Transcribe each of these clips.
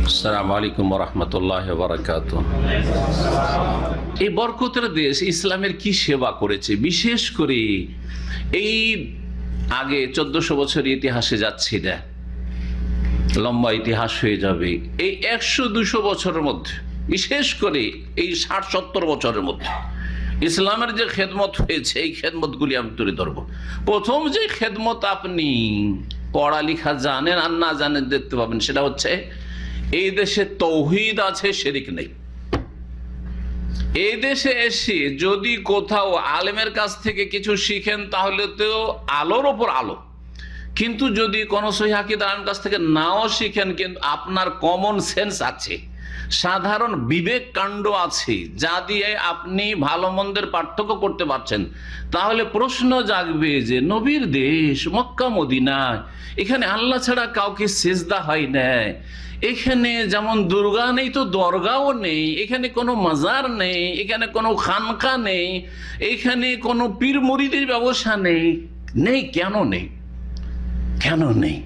আসসালামু আলাইকুম ওয়া রাহমাতুল্লাহি ওয়া বারাকাতুহু। এই বরকতের দেশ ইসলামের কি সেবা করেছে, বিশেষ করে এই আগে 1400 বছর ইতিহাসে যাচ্ছি না, লম্বা ইতিহাস হয়ে যাবে। এই 100-200 বছরের মধ্যে, বিশেষ করে এই 60-70 বছরের মধ্যে ইসলামের যে খেদমত হয়েছে, এই খেদমতগুলি আমি তুলে ধরবো। প্রথম যে খেদমত আপনি পড়ালেখা জানেন আর না জানেন দেখতে পাবেন, সেটা হচ্ছে এই দেশে তৌহিদ আছে, শিরক নেই। এই দেশে এসে যদি কোথাও আলেমের কাছ থেকে কিছু শিখেন তাহলে তো আলোর ওপর আলো, কিন্তু যদি কোনো সহিহ আকীদার আলেমের কাছ থেকে নাও শিখেন, কিন্তু আপনার কমন সেন্স আছে, সাধারণ বিবেক কাণ্ড আছে, যা দিয়ে আপনি ভালো মন্দের পার্থক্য করতে পারছেন, তাহলে প্রশ্ন জাগবে যে নবীর দেশ মক্কা মদিনা, এখানে আল্লাহ ছাড়া কাউকে সেজদা হয় না, এখানে যেমন দুর্গা নেই তো দরগাও নেই, এখানে কোনো মাজার নেই, এখানে কোনো খানকা নেই, এখানে কোনো পীর মুরিদের ব্যবসা নেই, নেই কেন নেই, কেন নেই?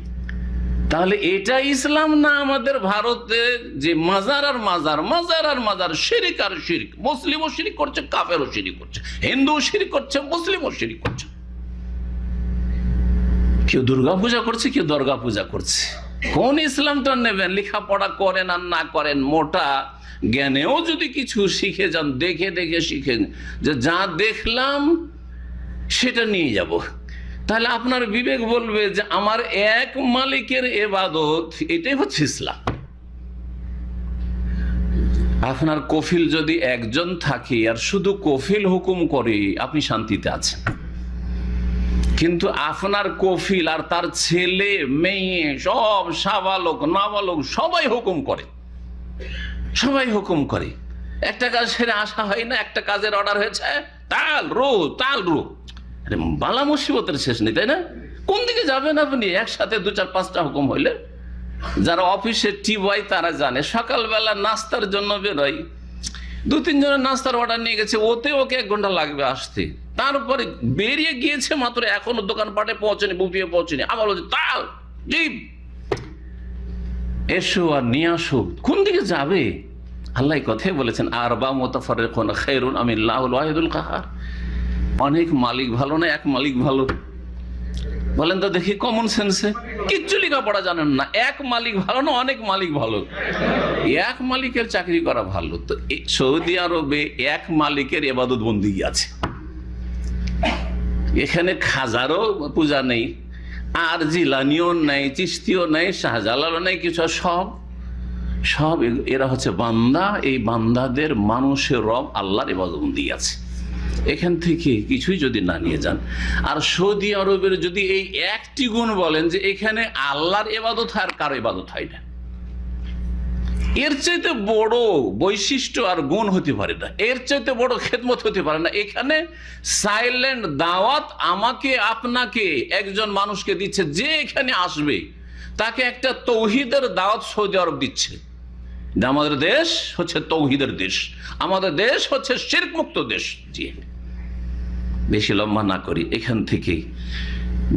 তাহলে এটা ইসলাম না? আমাদের ভারতে যে মাজার আর মাজার, মাজার আর মাজার, শিরিক আর শিরিক, মুসলিমও শিরিক করছে, কাফেরও শিরিক করছে, হিন্দুও শিরিক করছে, মুসলিমও শিরিক করছে। কেউ দুর্গা পূজা করছে, কেউ দরগা পূজা করছে। কোন ইসলামটা নেবেন? লেখাপড়া করেন আর না করেন, মোটা জ্ঞানেও যদি কিছু শিখে যান, দেখে দেখে শিখেন যে যা দেখলাম সেটা নিয়ে যাব, তাহলে আপনার বিবেক বলবে যে আমার এক মালিকের ইবাদত, এটাই হচ্ছে ইসলাম। আপনার কফিল যদি একজন থাকে আর শুধু কফিল হুকুম করে, আপনি শান্তিতে আছেন। কিন্তু আপনার কফিল আর তার ছেলে মেয়ে সব, সাবালক নাবালক, সবাই হুকুম করে, সবাই হুকুম করে। একটা কাজ সেরে আসা হয় না, একটা কাজের অর্ডার হয়েছে, তাল রো তাল রো, বালা মুসিবতের শেষ নেই, তাই না? কোন দিকে যাবেন আপনি? একসাথে 2-4-5টা হুকুম হইলে, যারা অফিসে টি বয় তারা জানে, সকালবেলা নাস্তার জন্য বেরোয়, 2-3 জনের নাস্তার অর্ডার নিয়ে গেছে, ওতে ওকে 1 ঘন্টা লাগবে আসতে, তারপরে বেরিয়ে গিয়েছে মাত্র, এখনো দোকানপাটে পৌঁছেনি, বুফিয়ে পৌঁছেনি, আবার বলছে তাল জিপ, এসো আর নিয়ে আসো। কোন দিকে যাবে? আল্লাহ কথাই বলেছেন, আরবা মুতাফাররিকুন খায়রুন আমিল্লাহুল ওয়াহিদুল কাহার। অনেক মালিক ভালো না, এক মালিক ভালো? বলেন তো দেখি, কমন সেন্সে কিচ্ছু লেখাপড়া জানেন না, এক মালিক ভালো না অনেক মালিক ভালো? এক মালিকের চাকরি করা ভালো। তো সৌদি আরবে এক মালিকের ইবাদত বন্দেগী আছে, এখানে খাজারও পূজা নেই, আর জিলানিও নেই, চিশতিও নেই, শাহজালালও নেই, কিছু সব সব এরা হচ্ছে বান্দা। এই বান্দাদের মানুষের রব আল্লাহর ইবাদত বন্দেগী আছে। এখান থেকে কিছুই যদি না নিয়ে যান, আর সৌদি আরবের যদি এই একটি গুণ বলেন যে এখানে আল্লাহর ইবাদত হয় আর কারো ইবাদত হয় না, এর চাইতে বড় বৈশিষ্ট্য আর গুণ হতে পারে না, এর চাইতে বড় খেদমত হতে পারে না। এখানে সাইলেন্ট দাওয়াত আমাকে আপনাকে একজন মানুষকে দিচ্ছে, যে এখানে আসবে তাকে একটা তৌহিদের দাওয়াত সৌদি আরব দিচ্ছে। আমাদের দেশ হচ্ছে তৌহিদের দেশ, আমাদের দেশ হচ্ছে শিরক মুক্ত দেশ। জি, বেশি লম্বা না করি, এখান থেকে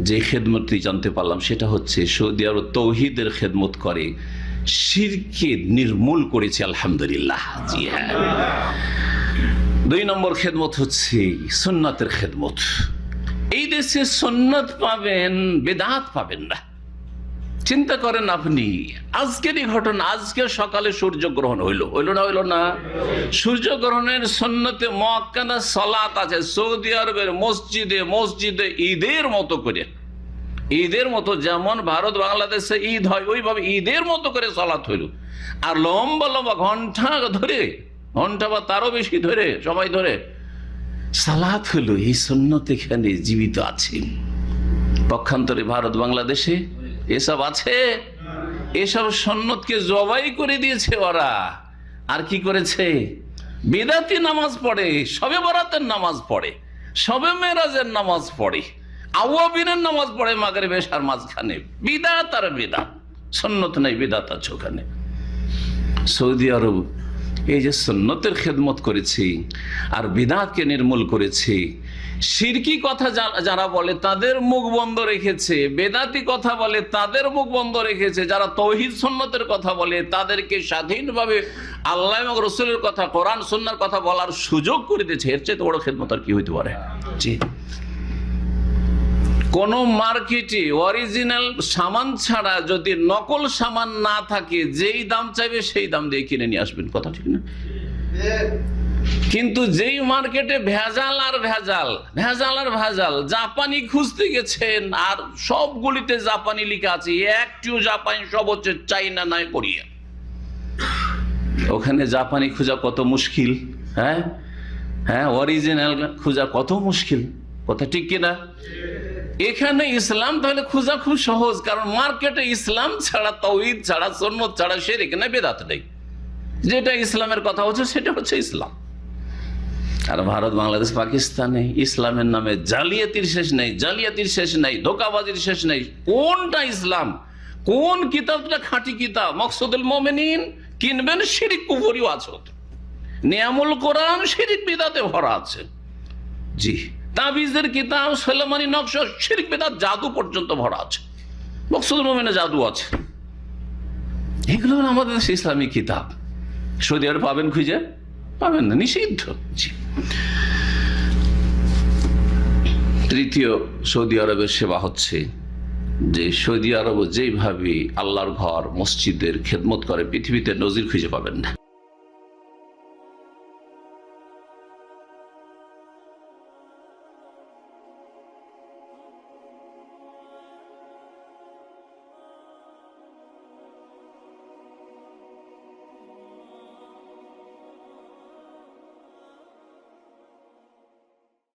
যে খেদমতটি জানতে পারলাম সেটা হচ্ছে সৌদি আরব তৌহিদের খেদমত করে, শিরকে নির্মূল করেছে, আলহামদুলিল্লাহ। জি হ্যাঁ। 2 নম্বর খেদমত হচ্ছে সুন্নাতের খেদমত। এই দেশে সুন্নাত পাবেন, বেদাত পাবেন না। চিন্তা করেন আপনি, আজকেরই ঘটনা, আজকে সকালে সূর্যগ্রহণ হইল না? সূর্যগ্রহণের সুন্নতে মুআক্কাদা সালাত আছে সৌদি আরবের মসজিদে মসজিদে, ঈদের মতো করে, ঈদের মতো যেমন ভারত বাংলাদেশে ঈদ হয় ওইভাবে ঈদের মতো করে সালাত হইল। আর লম্বা লম্বা ঘন্টা ধরে, ঘন্টা বা তারও বেশি ধরে, সময় ধরে সালাত হইল। এই সুন্নত এখানে জীবিত আছে। পক্ষান্তরে ভারত বাংলাদেশে এসব আছে? এসব সুন্নতকে জবাই করে দিয়েছে ওরা। আর কি করেছে? বিদাতি নামাজ পড়ে, শবে বরাতের নামাজ পড়ে, শবে মেরাজের নামাজ পড়ে, আওয়াবিনের নামাজ পড়ে মাগরিব এশার মাঝখানে। বিদাত আর বিদাত, সুন্নত নাই, বিদাত আছে ওখানে। সৌদি আরব এই যে সুন্নতের খেদমত করেছি আর বিদআতকে নির্মূল করেছি, শিরকি কথা যারা বলে তাদের মুখ বন্ধ রেখেছে, বেদাতি কথা বলে তাদের মুখ বন্ধ রেখেছে, যারা তৌহিদ সুন্নতের কথা বলে তাদেরকে স্বাধীনভাবে আল্লাহ এবং রসুলের কথা, কোরআন সুন্নাহর কথা বলার সুযোগ করে দিয়েছে, এর চেয়ে বড় খেদমত আর কি হইতে পারে? জি। কোন মার্কেটে অরিজিনাল সামান ছাড়া যদি নকল সামান না থাকে, যেই দাম চাইবে সেই দাম দিয়ে কিনে নিয়ে আসবেন, কথা ঠিক না? কিন্তু যেই মার্কেটে ভেজাল আর ভেজাল, ভেজাল আর ভেজাল, জাপানি খুঁজতে গেছেন আর সবগুলিতে জাপানি লেখা আছে, একটিও জাপানি, সব হচ্ছে চাইনা নয় কোরিয়া। ওখানে জাপানি খোঁজা কত মুশকিল, হ্যাঁ হ্যাঁ, অরিজিনাল খোঁজা কত মুশকিল, কথা ঠিক কিনা? এখানে ইসলাম তাহলে খোঁজা খুব সহজ, কারণ মার্কেটে ইসলাম ছাড়া, তাওহীদ ছাড়া, সুন্নাত ছাড়া শিরক নেই, বেদাত নেই। যেটা ইসলামের কথা হচ্ছে সেটা হচ্ছে ইসলাম। আর ভারত, বাংলাদেশ, পাকিস্তানে ইসলামের নামে জালিয়াতির শেষ নেই, জালিয়াতির শেষ নেই, ধোঁকাবাজির শেষ নেই। কোনটা ইসলাম? কোন কিতাবটা খাঁটি কিতাব? মকসুদুল মোমিনিন কিনবেন, শিরক কুফরিও আছে। নিয়ামুল কোরআন শিরক বিদআতে ভরা আছে। জি। তাবিজের কিতাব, সুলাইমানি নকশা, শিরক বিদআত, জাদু পর্যন্ত ভরা আছে। মকসুদুল মোমিনে জাদু আছে। এগুলো আমাদের দেশে ইসলামী কিতাব। সৌদি আরব পাবেন খুঁজে? পাবেন না, নিষিদ্ধ। জি। তৃতীয়, সৌদি আরবের সেবা হচ্ছে যে সৌদি আরব যেইভাবে আল্লাহর ঘর, মসজিদের খেদমত করে, পৃথিবীতে নজির খুঁজে পাবেন না।